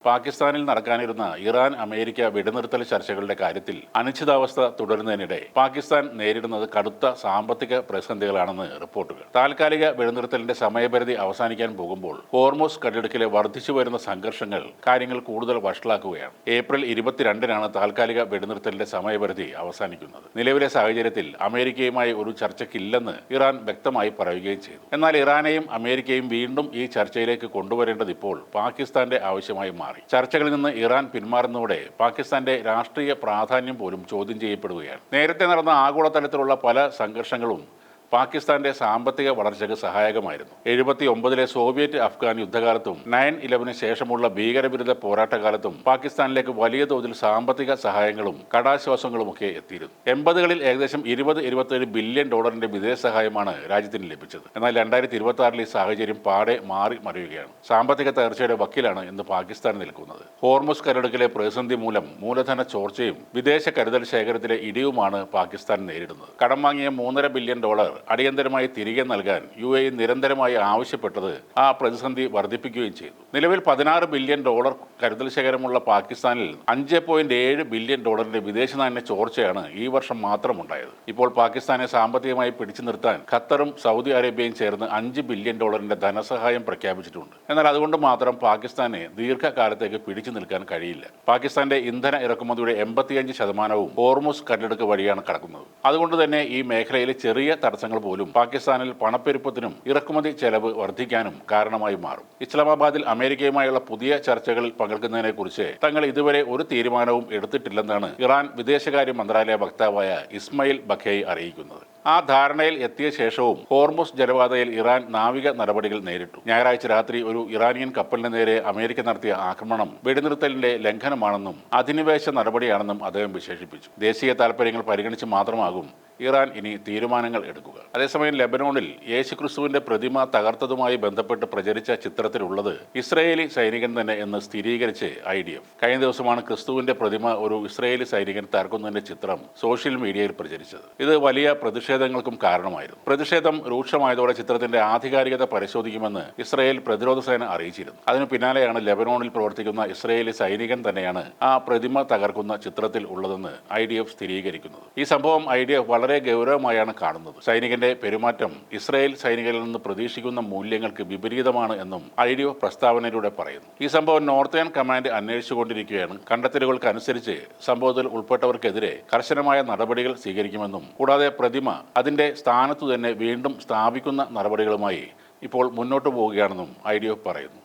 പാകിസ്ഥാനിൽ നടക്കാനിരുന്ന Iran America വെടിനിർത്തൽ ചർച്ചകളുടെ കാര്യത്തിൽ അനിശ്ചിതാവസ്ഥ തുടരുന്നതിനിടെ പാകിസ്ഥാൻ നേരിടുന്നത് കടുത്ത സാമ്പത്തിക പ്രതിസന്ധികളാണെന്ന് റിപ്പോർട്ടുകൾ. താൽക്കാലിക വെടിനിർത്തലിന്റെ സമയപരിധി അവസാനിക്കാൻ പോകുമ്പോൾ ഹോർമൂസ് കടലിടുക്കിലെ വർദ്ധിച്ചുവരുന്ന സംഘർഷങ്ങൾ കാര്യങ്ങൾ കൂടുതൽ വഷളാക്കുകയാണ്. ഏപ്രിൽ 22-നാണ് താൽക്കാലിക വെടിനിർത്തലിന്റെ സമയപരിധി അവസാനിക്കുന്നത്. നിലവിലെ സാഹചര്യത്തിൽ അമേരിക്കയുമായി ഒരു ചർച്ചയ്ക്കില്ലെന്ന് ഇറാൻ വ്യക്തമായി പറയുകയും ചെയ്തു. എന്നാൽ ഇറാനെയും അമേരിക്കയും വീണ്ടും ഈ ചർച്ചയിലേക്ക് കൊണ്ടുവരേണ്ടത് ഇപ്പോൾ പാകിസ്ഥാന്റെ ആവശ്യമായി മാറി. ചർച്ചകളിൽ നിന്ന് ഇറാൻ പിന്മാറുന്നതോടെ പാകിസ്ഥാന്റെ രാഷ്ട്രീയ പ്രാധാന്യം പോലും ചോദ്യം ചെയ്യപ്പെടുകയാണ്. നേരത്തെ നടന്ന ആഗോളതലത്തിലുള്ള പല സംഘർഷങ്ങളും പാകിസ്ഥാന്റെ സാമ്പത്തിക വളർച്ചയ്ക്ക് സഹായകമായിരുന്നു. 79-ലെ സോവിയറ്റ് അഫ്ഗാൻ യുദ്ധകാലത്തും 9/11 ശേഷമുള്ള ഭീകരവിരുദ്ധ പോരാട്ടകാലത്തും പാകിസ്ഥാനിലേക്ക് വലിയ തോതിൽ സാമ്പത്തിക സഹായങ്ങളും കടാശ്വാസങ്ങളുമൊക്കെ എത്തിയിരുന്നു. 80-കളിൽ ഏകദേശം 20-27 ബില്യൺ ഡോളറിന്റെ വിദേശ സഹായമാണ് രാജ്യത്തിന് ലഭിച്ചത്. എന്നാൽ 2026-ൽ ഈ സാഹചര്യം പാടെ മാറി മറിയുകയാണ്. സാമ്പത്തിക തകർച്ചയുടെ വക്കിലാണ് ഇന്ന് പാകിസ്ഥാൻ നിൽക്കുന്നത്. ഹോർമൂസ് കടലിടുക്കിലെ പ്രതിസന്ധി മൂലം മൂലധന ചോർച്ചയും വിദേശ കരുതൽ ശേഖരത്തിലെ ഇടിവുമാണ് പാകിസ്ഥാൻ നേരിടുന്നത്. കടം വാങ്ങിയ $3.5 ബില്യൺ അടിയന്തരമായി തിരികെ നൽകാൻ UAE നിരന്തരമായി ആവശ്യപ്പെട്ടത് ആ പ്രതിസന്ധി വർദ്ധിപ്പിക്കുകയും ചെയ്തു. നിലവിൽ $16 ബില്യൺ കരുതൽ ശേഖരമുള്ള പാകിസ്ഥാനിൽ $5.7 ബില്യൺ വിദേശ നാണ്യ ചോർച്ചയാണ് ഈ വർഷം മാത്രം ഉണ്ടായത്. ഇപ്പോൾ പാകിസ്ഥാനെ സാമ്പത്തികമായി പിടിച്ചു നിർത്താൻ ഖത്തറും സൗദി അറേബ്യയും ചേർന്ന് $5 ബില്യൺ ധനസഹായം പ്രഖ്യാപിച്ചിട്ടുണ്ട്. എന്നാൽ അതുകൊണ്ട് മാത്രം പാകിസ്ഥാനെ ദീർഘകാലത്തേക്ക് പിടിച്ചു നിൽക്കാൻ കഴിയില്ല. പാകിസ്ഥാന്റെ ഇന്ധന ഇറക്കുമതിയുടെ 85% ഹോർമൂസ് കടലിടുക്ക് വഴിയാണ് കടക്കുന്നത്. അതുകൊണ്ട് തന്നെ ഈ മേഖലയിലെ ചെറിയ തടസ്സങ്ങൾ പോലും പാകിസ്ഥാനിൽ പണപ്പെരുപ്പത്തിനും ഇറക്കുമതി ചെലവ് വർദ്ധിക്കാനും കാരണമായി മാറും. ഇസ്ലാമാബാദിൽ അമേരിക്കയുമായുള്ള പുതിയ ചർച്ചകളിൽ പങ്കെടുക്കുന്നതിനെക്കുറിച്ച് തങ്ങൾ ഇതുവരെ ഒരു തീരുമാനവും എടുത്തിട്ടില്ലെന്നാണ് ഇറാൻ വിദേശകാര്യ മന്ത്രാലയ വക്താവായ ഇസ്മയിൽ ബഖേയി അറിയിക്കുന്നത്. ആ ധാരണയിൽ എത്തിയ ശേഷവും ഹോർമൂസ് ജലപാതയിൽ ഇറാൻ നാവിക നടപടികൾ നേരിട്ടു. ഞായറാഴ്ച രാത്രി ഒരു ഇറാനിയൻ കപ്പലിന് നേരെ അമേരിക്ക നടത്തിയ ആക്രമണം വെടിനിർത്തലിന്റെ ലംഘനമാണെന്നും അധിനിവേശ നടപടിയാണെന്നും അദ്ദേഹം വിശേഷിപ്പിച്ചു. ദേശീയ താൽപര്യങ്ങൾ പരിഗണിച്ച് മാത്രമാകും ഇറാൻ ഇനി തീരുമാനങ്ങൾ എടുക്കുക. അതേസമയം ലെബനോണിൽ യേശുക്രിസ്തുവിന്റെ പ്രതിമ തകർത്തതുമായി ബന്ധപ്പെട്ട് പ്രചരിച്ച ചിത്രത്തിലുള്ളത് ഇസ്രയേലി സൈനികൻ തന്നെ എന്ന് സ്ഥിരീകരിച്ച് IDF. കഴിഞ്ഞ ദിവസമാണ് ക്രിസ്തുവിന്റെ പ്രതിമ ഒരു ഇസ്രയേലി സൈനികൻ തകർക്കുന്നതിന്റെ ചിത്രം സോഷ്യൽ മീഡിയയിൽ പ്രചരിച്ചത്. ഇത് വലിയ പ്രതിഷേധങ്ങൾക്കും കാരണമായിരുന്നു. പ്രതിഷേധം രൂക്ഷമായതോടെ ചിത്രത്തിന്റെ ആധികാരികത പരിശോധിക്കുമെന്ന് ഇസ്രയേൽ പ്രതിരോധ സേന അറിയിച്ചിരുന്നു. അതിനു പിന്നാലെയാണ് ലെബനോണിൽ പ്രവർത്തിക്കുന്ന ഇസ്രയേലി സൈനികൻ തന്നെയാണ് ആ പ്രതിമ തകർക്കുന്ന ചിത്രത്തിൽ ഉള്ളതെന്ന് IDF സ്ഥിരീകരിക്കുന്നത്. ഈ സംഭവം IDF വളരെ ഗൗരവമായാണ് കാണുന്നത്. സൈനികന്റെ പെരുമാറ്റം ഇസ്രായേൽ സൈനികരിൽ നിന്ന് പ്രതീക്ഷിക്കുന്ന മൂല്യങ്ങൾക്ക് വിപരീതമാണ് എന്നും IDF പ്രസ്താവനയിലൂടെ പറയുന്നു. ഈ സംഭവം നോർത്തേൺ കമാൻഡ് അന്വേഷിച്ചുകൊണ്ടിരിക്കുകയാണ്. കണ്ടെത്തലുകൾക്കനുസരിച്ച് സംഭവത്തിൽ ഉൾപ്പെട്ടവർക്കെതിരെ കർശനമായ നടപടികൾ സ്വീകരിക്കുമെന്നും കൂടാതെ പ്രതിമ അതിന്റെ സ്ഥാനത്തു തന്നെ വീണ്ടും സ്ഥാപിക്കുന്ന നടപടികളുമായി ഇപ്പോൾ മുന്നോട്ടു പോവുകയാണെന്നും IDF പറയുന്നു.